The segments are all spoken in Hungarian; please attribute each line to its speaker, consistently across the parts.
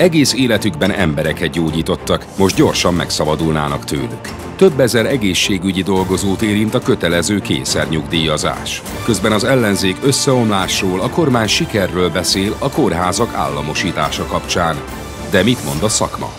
Speaker 1: Egész életükben embereket gyógyítottak, most gyorsan megszabadulnának tőlük. Több ezer egészségügyi dolgozót érint a kötelező kényszernyugdíjazás. Közben az ellenzék összeomlásról, a kormány sikerről beszél a kórházak államosítása kapcsán. De mit mond a szakma?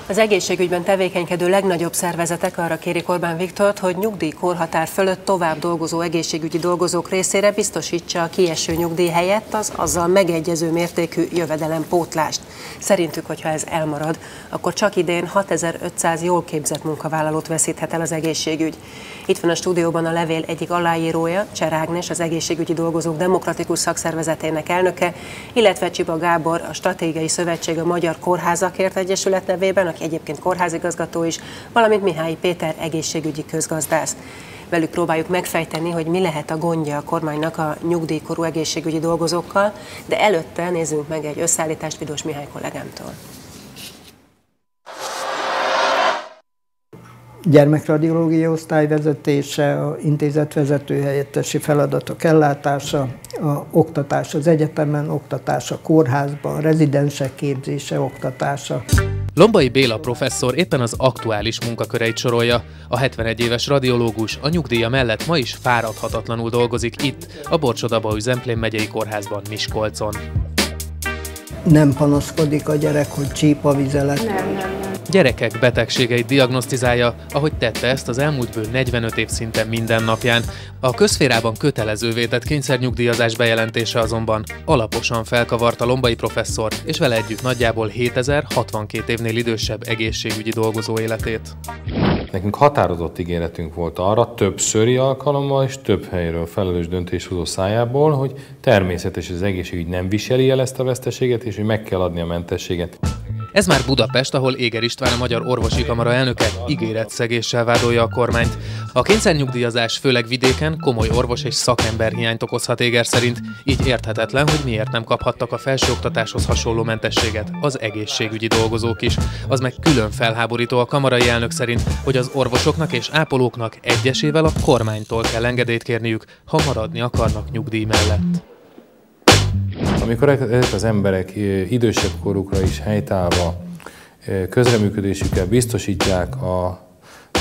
Speaker 2: Az egészségügyben tevékenykedő legnagyobb szervezetek arra kérik Orbán Viktort, hogy nyugdíjkorhatár fölött tovább dolgozó egészségügyi dolgozók részére biztosítsa a kieső nyugdíj helyett az azzal megegyező mértékű jövedelempótlást. Szerintük, hogyha ez elmarad, akkor csak idén 6500 jól képzett munkavállalót veszíthet el az egészségügy. Itt van a stúdióban a levél egyik aláírója, Cser Ágnes, az Egészségügyi Dolgozók Demokratikus Szakszervezetének elnöke, illetve Csiba Gábor, a Stratégiai Szövetség a Magyar Kórházakért Egyesület nevében, aki egyébként kórházigazgató is, valamint Mihály Péter egészségügyi közgazdász. Velük próbáljuk megfejteni, hogy mi lehet a gondja a kormánynak a nyugdíjkorú egészségügyi dolgozókkal, de előtte nézzünk meg egy összeállítást Vidos Mihály kollégámtól.
Speaker 3: Gyermekradiológia osztályvezetése, a intézetvezető helyettesi feladatok ellátása, a oktatás az egyetemen, oktatás a kórházban, rezidensek képzése, oktatása.
Speaker 4: Lombai Béla professzor éppen az aktuális munkaköreit sorolja. A 71 éves radiológus a nyugdíja mellett ma is fáradhatatlanul dolgozik itt, a Borcsa-Dabaüzemplén megyei kórházban Miskolcon.
Speaker 3: Nem panaszkodik a gyerek, hogy csíp a vizelet.
Speaker 2: Nem.
Speaker 4: Gyerekek betegségeit diagnosztizálja, ahogy tette ezt az elmúlt bő 45 év szinte minden napján. A közszférában kötelezővé tett kényszernyugdíjazás bejelentése azonban alaposan felkavarta Lombai professzor, és vele együtt nagyjából 7062 évnél idősebb egészségügyi dolgozó életét.
Speaker 5: Nekünk határozott ígéretünk volt arra, többszöri alkalommal és több helyről felelős döntéshozó szájából, hogy természetes, az egészségügy nem viseli el ezt a veszteséget, és hogy meg kell adni a mentességet.
Speaker 4: Ez már Budapest, ahol Éger István, a Magyar Orvosi Kamara elnöke ígéretszegéssel vádolja a kormányt. A kényszernyugdíjazás főleg vidéken komoly orvos és szakemberhiányt okozhat Éger szerint, így érthetetlen, hogy miért nem kaphattak a felsőoktatáshoz hasonló mentességet az egészségügyi dolgozók is. Az meg külön felháborító a kamarai elnök szerint, hogy az orvosoknak és ápolóknak egyesével a kormánytól kell engedélyt kérniük, ha maradni akarnak nyugdíj mellett.
Speaker 5: Amikor ezek az emberek idősebb korukra is helytállva közreműködésükkel biztosítják a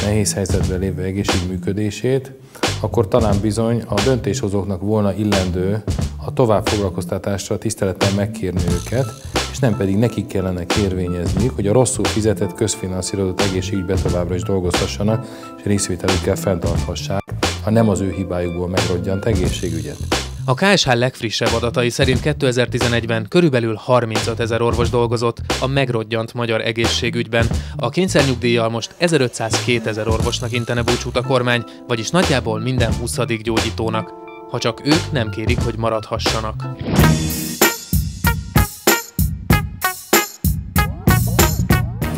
Speaker 5: nehéz helyzetben lévő egészség működését, akkor talán bizony a döntéshozóknak volna illendő a továbbfoglalkoztatásra tisztelettel megkérni őket, és nem pedig nekik kellene kérvényezniük, hogy a rosszul fizetett közfinanszírozott egészségügyben továbbra is dolgozhassanak, és részvételükkel fenntarthassák a nem az ő hibájukból megrodjant egészségügyet.
Speaker 4: A KSH legfrissebb adatai szerint 2011-ben körülbelül 35 000 orvos dolgozott a megrodjant magyar egészségügyben. A kényszernyugdíjjal most 1500-2000 orvosnak intene búcsút a kormány, vagyis nagyjából minden 20. gyógyítónak, ha csak ők nem kérik, hogy maradhassanak.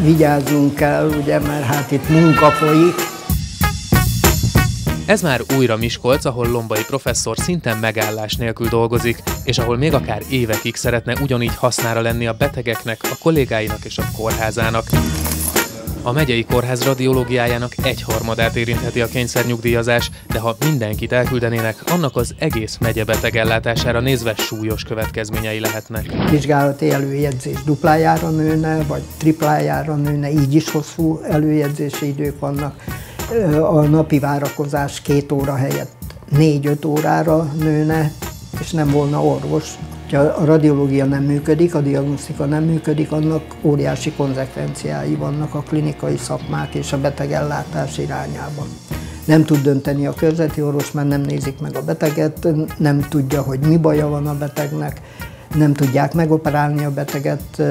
Speaker 3: Vigyázzunk kell, ugye, mert hát itt munka folyik.
Speaker 4: Ez már újra Miskolc, ahol Lombai professzor szinte megállás nélkül dolgozik, és ahol még akár évekig szeretne ugyanígy hasznára lenni a betegeknek, a kollégáinak és a kórházának. A megyei kórház radiológiájának 1/3 érintheti a kényszernyugdíjazás, de ha mindenkit elküldenének, annak az egész megye betegellátására nézve súlyos következményei lehetnek.
Speaker 3: Vizsgálati előjegyzés duplájára nőne, vagy triplájára nőne, így is hosszú előjegyzési idők vannak. A napi várakozás 2 óra helyett 4-5 órára nőne, és nem volna orvos. Ha a radiológia nem működik, a diagnosztika nem működik, annak óriási konzekvenciái vannak a klinikai szakmák és a betegellátás irányában. Nem tud dönteni a körzeti orvos, mert nem nézik meg a beteget, nem tudja, hogy mi baja van a betegnek, nem tudják megoperálni a beteget,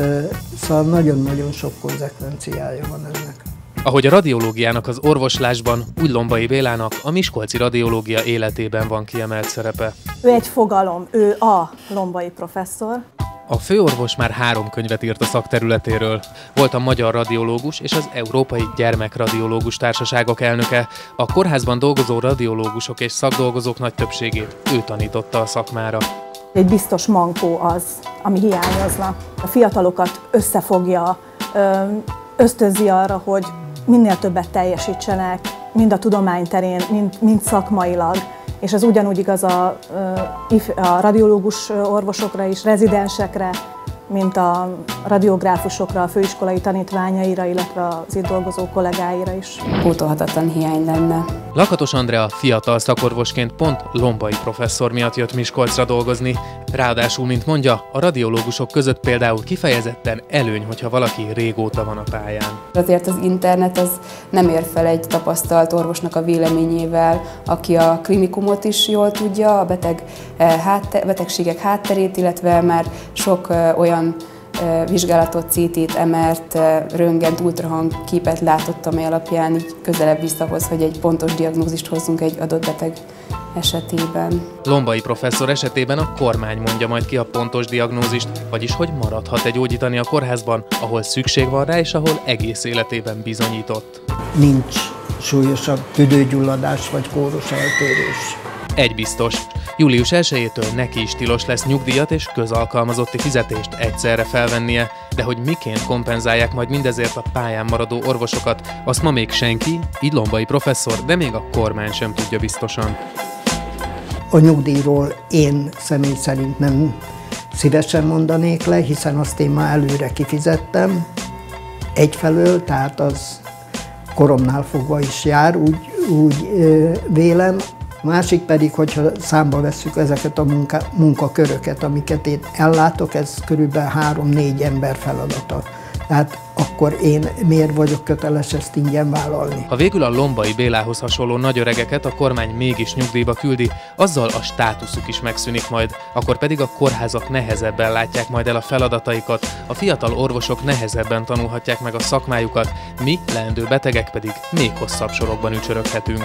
Speaker 3: szóval nagyon-nagyon sok konzekvenciája van ennek.
Speaker 4: Ahogy a radiológiának az orvoslásban, úgy Lombai Bélának a miskolci radiológia életében van kiemelt szerepe.
Speaker 6: Ő egy fogalom, ő a Lombai professzor.
Speaker 4: A főorvos már 3 könyvet írt a szakterületéről. Volt a Magyar Radiológus és az Európai Gyermekradiológus Társaságok elnöke. A kórházban dolgozó radiológusok és szakdolgozók nagy többségét ő tanította a szakmára.
Speaker 6: Egy biztos mankó az, ami hiányozna. A fiatalokat összefogja, ösztönzi arra, hogy minél többet teljesítsenek, mind a tudomány terén, mind szakmailag. És ez ugyanúgy igaz a radiológus orvosokra is, rezidensekre, mint a radiográfusokra, a főiskolai tanítványaira, illetve az itt dolgozó kollégáira is.
Speaker 7: Pótolhatatlan hiány lenne.
Speaker 4: Lakatos Andrea fiatal szakorvosként pont Lombai professzor miatt jött Miskolcra dolgozni. Ráadásul, mint mondja, a radiológusok között például kifejezetten előny, hogyha valaki régóta van a pályán.
Speaker 7: Azért az internet az nem ér fel egy tapasztalt orvosnak a véleményével, aki a klinikumot is jól tudja, a betegségek hátterét, illetve már sok olyan vizsgálatot, CT-t, MR-t, röntgent, ultrahang képet látott, amely alapján így közelebb visszahoz, hogy egy pontos diagnózist hozzunk egy adott beteg esetében.
Speaker 4: Lombai professzor esetében a kormány mondja majd ki a pontos diagnózist, vagyis hogy maradhat-e gyógyítani a kórházban, ahol szükség van rá, és ahol egész életében bizonyított.
Speaker 3: Nincs súlyosabb tüdőgyulladás vagy kóros eltérés.
Speaker 4: Egy biztos, július 1-től neki is tilos lesz nyugdíjat és közalkalmazotti fizetést egyszerre felvennie, de hogy miként kompenzálják majd mindezért a pályán maradó orvosokat, azt ma még senki, így Lombai professzor, de még a kormány sem tudja biztosan.
Speaker 3: A nyugdíjról én személy szerint nem szívesen mondanék le, hiszen azt én már előre kifizettem egyfelől, tehát az koromnál fogva is jár, úgy vélem. Másik pedig, hogyha számba vesszük ezeket a munkaköröket, amiket én ellátok, ez körülbelül 3-4 ember feladata. Tehát akkor én miért vagyok köteles ezt ingyen vállalni?
Speaker 4: Ha végül a Lombai Bélához hasonló nagyöregeket a kormány mégis nyugdíjba küldi, azzal a státuszuk is megszűnik majd, akkor pedig a kórházak nehezebben látják majd el a feladataikat, a fiatal orvosok nehezebben tanulhatják meg a szakmájukat, mi, leendő betegek pedig még hosszabb sorokban ücsöröghetünk.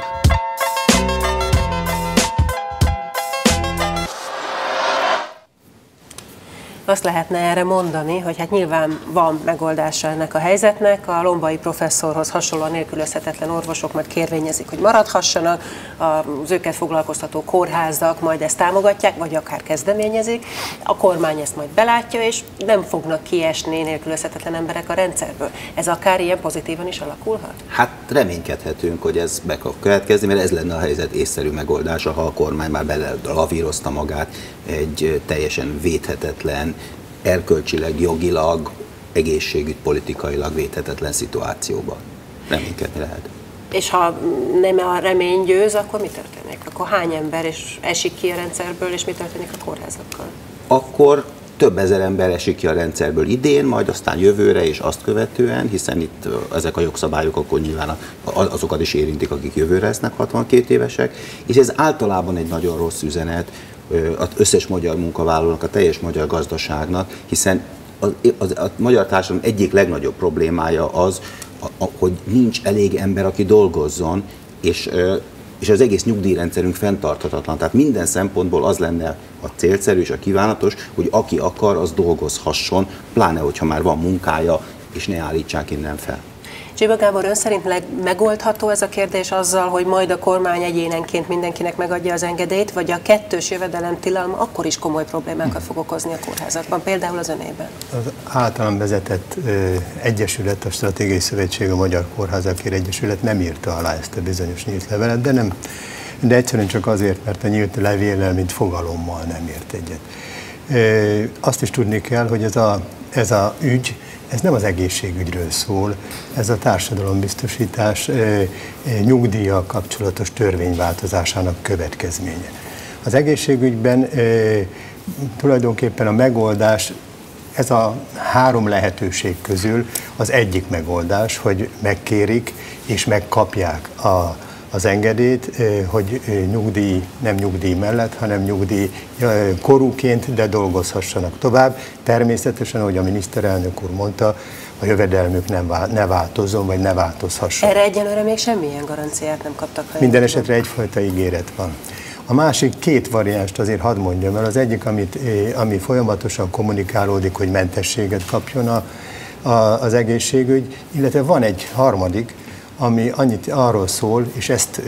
Speaker 2: Azt lehetne erre mondani, hogy hát nyilván van megoldása ennek a helyzetnek, a Lombai professzorhoz hasonlóan nélkülözhetetlen orvosok majd kérvényezik, hogy maradhassanak, az őket foglalkoztató kórházak majd ezt támogatják, vagy akár kezdeményezik, a kormány ezt majd belátja, és nem fognak kiesni nélkülözhetetlen emberek a rendszerből. Ez akár ilyen pozitívan is alakulhat?
Speaker 8: Hát reménykedhetünk, hogy ez be fog következni, mert ez lenne a helyzet észszerű megoldása, ha a kormány már belelavírozta magát egy teljesen védhetetlen, erkölcsileg, jogilag, egészségügypolitikailag védhetetlen szituációba. Reménykedni lehet.
Speaker 2: És ha nem a remény győz, akkor mi történik? Akkor hány ember esik ki a rendszerből, és mi történik a kórházakkal?
Speaker 8: Akkor több ezer ember esik ki a rendszerből idén, majd aztán jövőre és azt követően, hiszen itt ezek a jogszabályok akkor nyilván azokat is érintik, akik jövőre lesznek 62 évesek, és ez általában egy nagyon rossz üzenet az összes magyar munkavállalónak, a teljes magyar gazdaságnak, hiszen a magyar társadalom egyik legnagyobb problémája az, hogy nincs elég ember, aki dolgozzon, és az egész nyugdíjrendszerünk fenntarthatatlan. Tehát minden szempontból az lenne a célszerű és a kívánatos, hogy aki akar, az dolgozhasson, pláne, hogyha már van munkája, és ne állítsák innen fel.
Speaker 2: Csiba Gábor, ön szerint megoldható ez a kérdés azzal, hogy majd a kormány egyénenként mindenkinek megadja az engedélyt, vagy a kettős jövedelemtilalom akkor is komoly problémákat fog okozni a kórházakban, például az önében? Az
Speaker 9: általam vezetett egyesület, a Stratégiai Szövetség, a Magyar Kórházakért Egyesület nem írta alá ezt a bizonyos nyílt levelet, de egyszerűen csak azért, mert a nyílt levéllel, mint fogalommal nem ért egyet. Azt is tudni kell, hogy ez a ügy, ez nem az egészségügyről szól, ez a társadalombiztosítás nyugdíjjal kapcsolatos törvényváltozásának következménye. Az egészségügyben tulajdonképpen a megoldás, ez a három lehetőség közül az egyik megoldás, hogy megkérik és megkapják az engedélyt, hogy nem nyugdíj mellett, hanem nyugdíj korúként, de dolgozhassanak tovább. Természetesen, ahogy a miniszterelnök úr mondta, a jövedelmük ne változzon, vagy ne változhasson.
Speaker 2: Erre egyelőre még semmilyen garanciát nem kaptak.
Speaker 9: Minden esetre egyfajta ígéret van. A másik két variánst azért hadd mondjam el. Az egyik, ami folyamatosan kommunikálódik, hogy mentességet kapjon az egészségügy, illetve van egy harmadik, ami arról szól, és ezt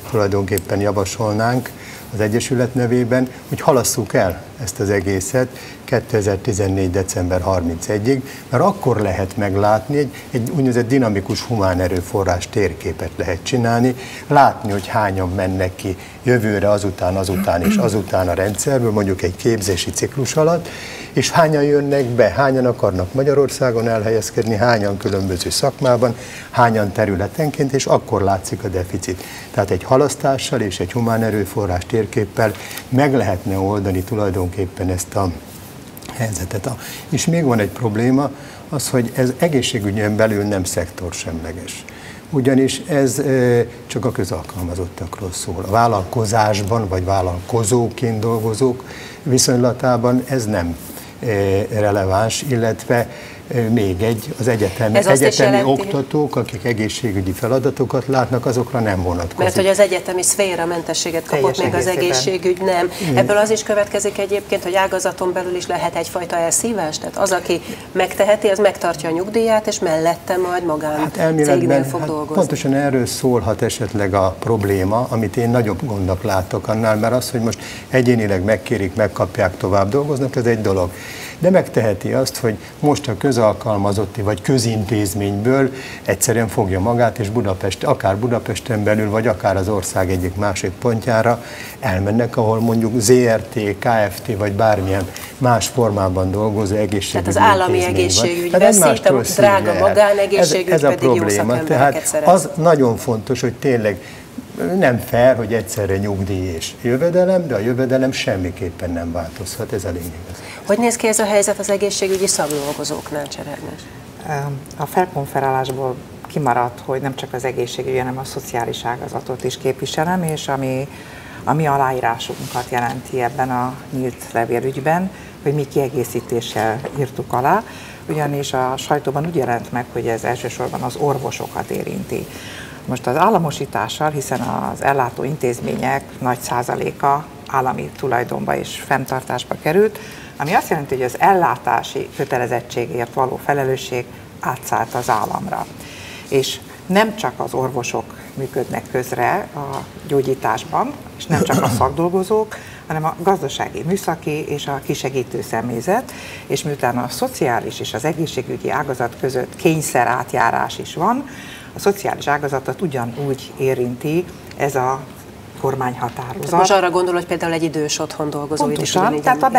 Speaker 9: tulajdonképpen javasolnánk az Egyesület nevében, hogy halasszuk el ezt az egészet 2014. december 31-ig, mert akkor lehet meglátni, egy úgynevezett dinamikus humán erőforrás térképet lehet csinálni, látni, hogy hányan mennek ki jövőre, azután és azután a rendszerből, mondjuk egy képzési ciklus alatt, és hányan jönnek be, hányan akarnak Magyarországon elhelyezkedni, hányan különböző szakmában, hányan területenként, és akkor látszik a deficit. Tehát egy halasztással és egy humán erőforrás térképpel meg lehetne oldani tulajdonképpen ezt a helyzetet. És még van egy probléma, az, hogy ez egészségügyen belül nem szektorsemleges. Ugyanis ez csak a közalkalmazottakról szól. A vállalkozásban, vagy vállalkozóként dolgozók viszonylatában ez nem releváns, illetve még az egyetemi oktatók, akik egészségügyi feladatokat látnak, azokra nem vonatkozik.
Speaker 2: Mert hogy az egyetemi szféra mentességet kapott, még az egészségügy nem. Ebből az is következik egyébként, hogy ágazaton belül is lehet egyfajta elszívás? Tehát az, aki megteheti, az megtartja a nyugdíját, és mellette majd magán cégnél fog dolgozni.
Speaker 9: Pontosan erről szólhat esetleg a probléma, amit én nagyobb gondnak látok annál, mert az, hogy most egyénileg megkérik, megkapják, tovább dolgoznak, ez egy dolog. De megteheti azt, hogy most a közalkalmazotti vagy közintézményből egyszerűen fogja magát, és akár Budapesten belül, vagy akár az ország egyik másik pontjára elmennek, ahol mondjuk ZRT, KFT, vagy bármilyen más formában dolgozó egészségügyi
Speaker 2: Tehát az állami egészségügy veszít, a drága magánegészségügy pedig jó szakembereket
Speaker 9: tehát az nagyon fontos, hogy tényleg nem fair, hogy egyszerre nyugdíj és jövedelem, de a jövedelem semmiképpen nem változhat, ez a lényeg.
Speaker 2: Hogy néz ki ez a helyzet az egészségügyi szakdolgozóknál, Cserernés?
Speaker 10: A felkonferálásból kimaradt, hogy nem csak az egészségügy, hanem a szociális ágazatot is képviselem, és a mi aláírásunkat jelenti ebben a nyílt levélügyben, hogy mi kiegészítéssel írtuk alá, ugyanis a sajtóban úgy jelent meg, hogy ez elsősorban az orvosokat érinti. Most az államosítással, hiszen az ellátó intézmények nagy százaléka állami tulajdonba és fenntartásba került, ami azt jelenti, hogy az ellátási kötelezettségért való felelősség átszállt az államra. És nem csak az orvosok működnek közre a gyógyításban, és nem csak a szakdolgozók, hanem a gazdasági, műszaki és a kisegítő személyzet, és miután a szociális és az egészségügyi ágazat között kényszer átjárás is van, a szociális ágazatot ugyanúgy érinti ez a kormányhatározat.
Speaker 2: Tehát most arra gondol, hogy például egy idős otthon dolgozó
Speaker 10: pontosan, tehát a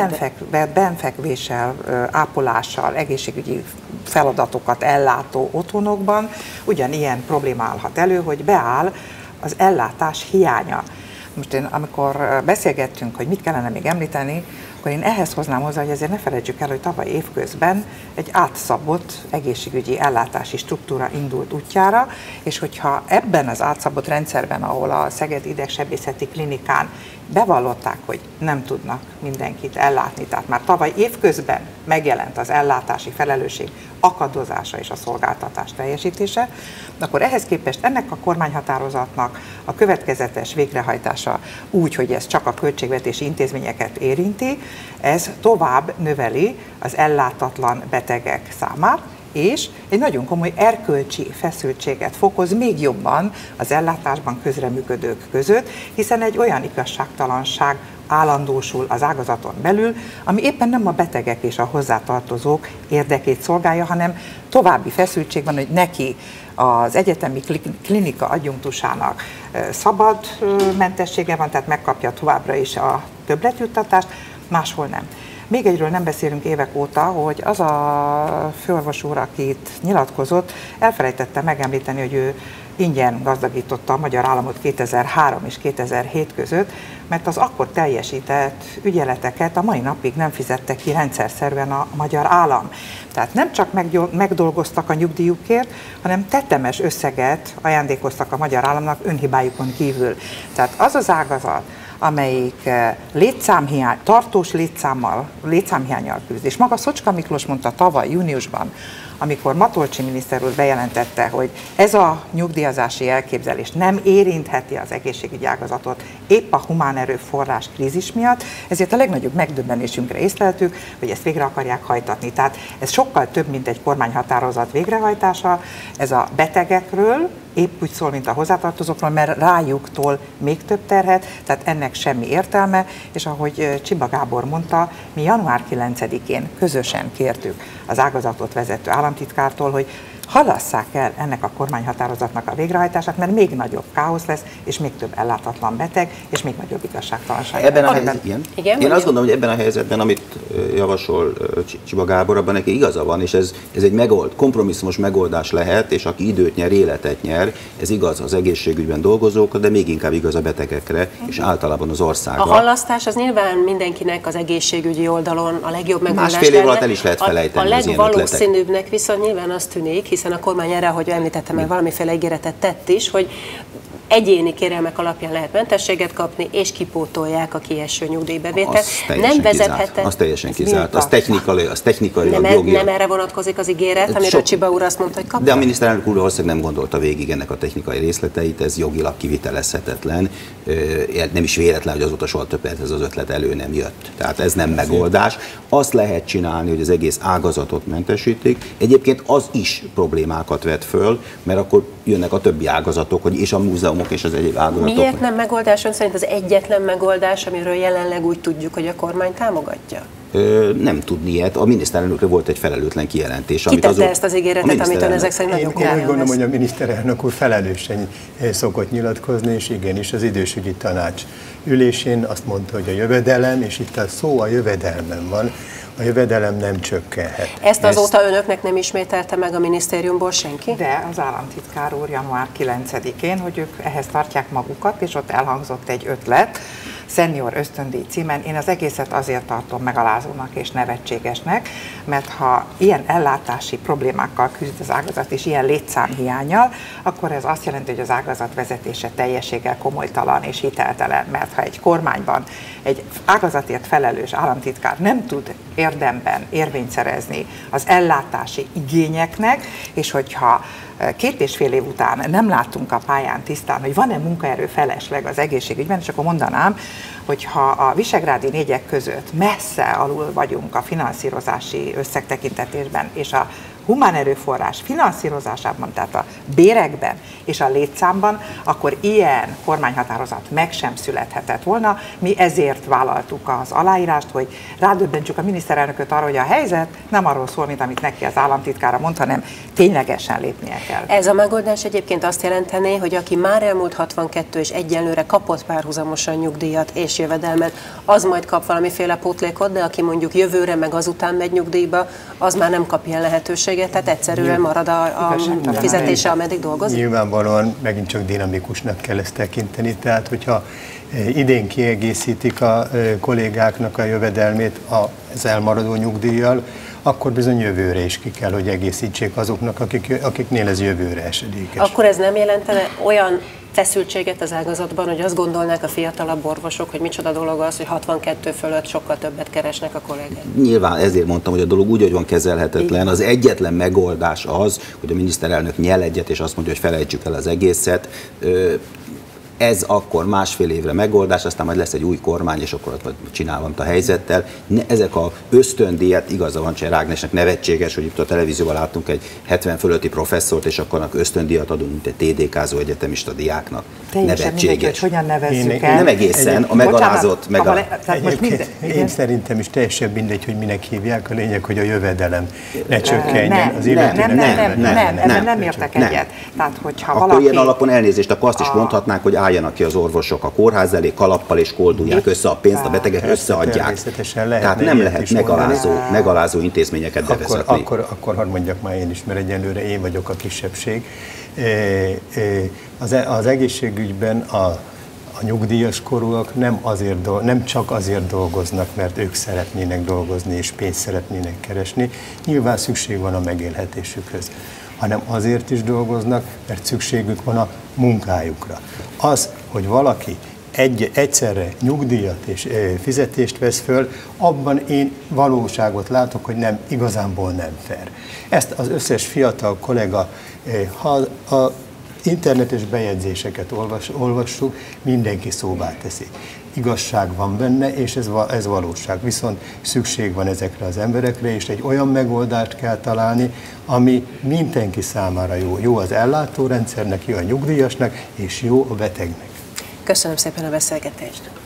Speaker 10: benfekvéssel, ápolással, egészségügyi feladatokat ellátó otthonokban ugyanilyen probléma állhat elő, hogy beáll az ellátás hiánya. Most amikor beszélgettünk, hogy mit kellene még említeni, akkor én ehhez hoznám hozzá, hogy azért ne felejtsük el, hogy tavaly évközben egy átszabott egészségügyi ellátási struktúra indult útjára, és hogyha ebben az átszabott rendszerben, ahol a Szegedi Idegsebészeti Klinikán bevallották, hogy nem tudnak mindenkit ellátni, tehát már tavaly évközben megjelent az ellátási felelősség akadozása és a szolgáltatás teljesítése, akkor ehhez képest ennek a kormányhatározatnak a következetes végrehajtása úgy, hogy ez csak a költségvetési intézményeket érinti, ez tovább növeli az ellátatlan betegek számát, és egy nagyon komoly erkölcsi feszültséget fokoz még jobban az ellátásban közreműködők között, hiszen egy olyan igazságtalanság állandósul az ágazaton belül, ami éppen nem a betegek és a hozzátartozók érdekét szolgálja, hanem további feszültség van, hogy neki az egyetemi klinika adjunktusának szabad mentessége van, tehát megkapja továbbra is a többletjuttatást, máshol nem. Még egyről nem beszélünk évek óta, hogy az a főorvos úr, aki itt nyilatkozott, elfelejtette megemlíteni, hogy ő ingyen gazdagította a magyar államot 2003 és 2007 között, mert az akkor teljesített ügyeleteket a mai napig nem fizette ki rendszerszerűen a magyar állam. Tehát nem csak megdolgoztak a nyugdíjukért, hanem tetemes összeget ajándékoztak a magyar államnak önhibájukon kívül. Tehát az az ágazat, amelyik tartós létszámhiánnyal küzd. És maga Szocska Miklós mondta tavaly júniusban amikor Matolcsy miniszter úr bejelentette, hogy ez a nyugdíjazási elképzelés nem érintheti az egészségügyi ágazatot épp a humán erőforrás krízis miatt, ezért a legnagyobb megdöbbenésünkre észleltük, hogy ezt végre akarják hajtatni. Tehát ez sokkal több, mint egy kormányhatározat végrehajtása, ez a betegekről épp úgy szól, mint a hozzátartozókról, mert rájuktól még több terhet, tehát ennek semmi értelme, és ahogy Csiba Gábor mondta, mi január 9-én közösen kértük az ágazatot vezető államtitkártól, hogy halasszák el ennek a kormányhatározatnak a végrehajtását, mert még nagyobb káosz lesz, és még több ellátatlan beteg, és még nagyobb igazságtalanság.
Speaker 8: Én azt gondolom, hogy ebben a helyzetben, amit javasol Csiba Gábor, abban neki igaza van, és ez egy kompromisszumos megoldás lehet, és aki időt nyer, életet nyer, ez igaz az egészségügyben dolgozókra, de még inkább igaz a betegekre, és általában az országra.
Speaker 2: A halasztás az nyilván mindenkinek az egészségügyi oldalon a legjobb megoldás.
Speaker 8: Másfél év alatt el is lehet felejteni
Speaker 2: a legvalószínűbbnek viszont nyilván az tűnik, hiszen a kormány erre, hogy említettem, mert valamiféle ígéretet tett is, hogy egyéni kérelmek alapján lehet mentességet kapni, és kipótolják a kieső nyugdíjbevételt. Nem vezethet.
Speaker 8: Az teljesen kizárt. Az technikai,
Speaker 2: nem erre vonatkozik az ígéret, amiről Csiba úr azt mondta, hogy kapja.
Speaker 8: De a miniszterelnök úr valószínűleg nem gondolta végig ennek a technikai részleteit, ez jogilag kivitelezhetetlen. Nem is véletlen, hogy azóta soha többet ez az ötlet elő nem jött. Tehát ez nem megoldás. Azt lehet csinálni, hogy az egész ágazatot mentesítik. Egyébként az is problémákat vet föl, mert akkor jönnek a többi ágazatok, és a múzeumok és az egyéb ágazatok.
Speaker 2: Miért nem megoldás? Ön szerint az egyetlen megoldás, amiről jelenleg úgy tudjuk, hogy a kormány támogatja?
Speaker 8: Nem tudni ilyet. A miniszterelnökre volt egy felelőtlen kijelentés.
Speaker 2: Ki tette ezt az ígéretet, amit ön ezek szerint nagyon komolyan
Speaker 9: Én úgy gondolom, hogy a miniszterelnök úr felelősen szokott nyilatkozni, és igenis az idősügyi tanács ülésén azt mondta, hogy a jövedelem, és itt a szó a jövedelmen van, a jövedelem nem csökkenhet.
Speaker 2: Ezt azóta önöknek nem ismételte meg a minisztériumból senki?
Speaker 10: De az államtitkár úr január 9-én, hogy ők ehhez tartják magukat, és ott elhangzott egy ötlet, Senior ösztöndíj címen. Én az egészet azért tartom megalázónak és nevetségesnek, mert ha ilyen ellátási problémákkal küzd az ágazat és ilyen létszámhiánnyal, akkor ez azt jelenti, hogy az ágazat vezetése teljességgel komolytalan és hiteltelen, mert ha egy kormányban egy ágazatért felelős államtitkár nem tud érdemben érvényt szerezni az ellátási igényeknek, és hogyha 2,5 év után nem láttunk a pályán tisztán, hogy van-e munkaerő felesleg az egészségügyben, és akkor mondanám, hogy ha a visegrádi négyek között messze alul vagyunk a finanszírozási összegtekintetésben, és a humán erőforrás finanszírozásában, tehát a bérekben és a létszámban, akkor ilyen kormányhatározat meg sem születhetett volna. Mi ezért vállaltuk az aláírást, hogy rádöbbentsük a miniszterelnököt arra, hogy a helyzet nem arról szól, mint amit neki az államtitkára mond, hanem ténylegesen lépnie kell.
Speaker 2: Ez a megoldás egyébként azt jelentené, hogy aki már elmúlt 62 és egyenlőre kapott párhuzamosan nyugdíjat és jövedelmet, az majd kap valamiféle pótlékot, de aki mondjuk jövőre meg azután megy nyugdíjba, az már nem kap ilyen lehetőséget, tehát egyszerűen marad a fizetése, ameddig dolgozik?
Speaker 9: Nyilvánvalóan megint csak dinamikusnak kell ezt tekinteni, tehát hogyha idén kiegészítik a kollégáknak a jövedelmét az elmaradó nyugdíjjal, akkor bizony jövőre is ki kell, hogy egészítsék azoknak, akiknél ez jövőre esedékes.
Speaker 2: Akkor ez nem jelentene olyan feszültséget az ágazatban, hogy azt gondolnák a fiatalabb orvosok, hogy micsoda dolog az, hogy 62 fölött sokkal többet keresnek a kollégák?
Speaker 8: Nyilván ezért mondtam, hogy a dolog úgy, hogy van kezelhetetlen. Az egyetlen megoldás az, hogy a miniszterelnök nyel egyet, és azt mondja, hogy felejtsük el az egészet. Ez akkor másfél évre megoldás, aztán majd lesz egy új kormány, és akkor ott csinálunk a helyzettel. Ezek a ösztöndíjat, igaza van Cser Ágnesnek, nevetséges, hogy itt a televízióban láttunk egy 70 fölötti professzort, és akkor ösztöndíjat adunk, mint egy TDK-zó egyetemista diáknak. Nevetséges.
Speaker 10: Hogyan nevezzük el?
Speaker 8: Nem egészen, a megalázott.
Speaker 9: Én szerintem is teljesen mindegy, hogy minek hívják, a lényeg, hogy a jövedelem ne csökkenjen.
Speaker 10: Nem értek egyet. Tehát, hogyha
Speaker 8: akkor
Speaker 10: valaki...
Speaker 8: ilyen alapon elnézést, akkor azt is mondhatnánk, hogy álljanak ki az orvosok a kórház elé kalappal, és koldulják össze a pénzt, a betegek összeadják. Tehát nem lehet megalázó intézményeket bevezetni.
Speaker 9: Akkor hadd mondjak már én is, mert egyelőre én vagyok a kisebbség. Az egészségügyben a nyugdíjas korúak nem csak azért dolgoznak, mert ők szeretnének dolgozni és pénzt szeretnének keresni. Nyilván szükség van a megélhetésükhöz, hanem azért is dolgoznak, mert szükségük van a munkájukra. Az, hogy valaki egyszerre nyugdíjat és fizetést vesz föl, abban én valóságot látok, hogy nem, igazából nem fair. Ezt az összes fiatal kollega, ha a internetes bejegyzéseket olvassuk, mindenki szóvá teszi. Igazság van benne, és ez valóság. Viszont szükség van ezekre az emberekre, és egy olyan megoldást kell találni, ami mindenki számára jó. Jó az ellátórendszernek, jó a nyugdíjasnak, és jó a betegnek.
Speaker 2: Köszönöm szépen a beszélgetést!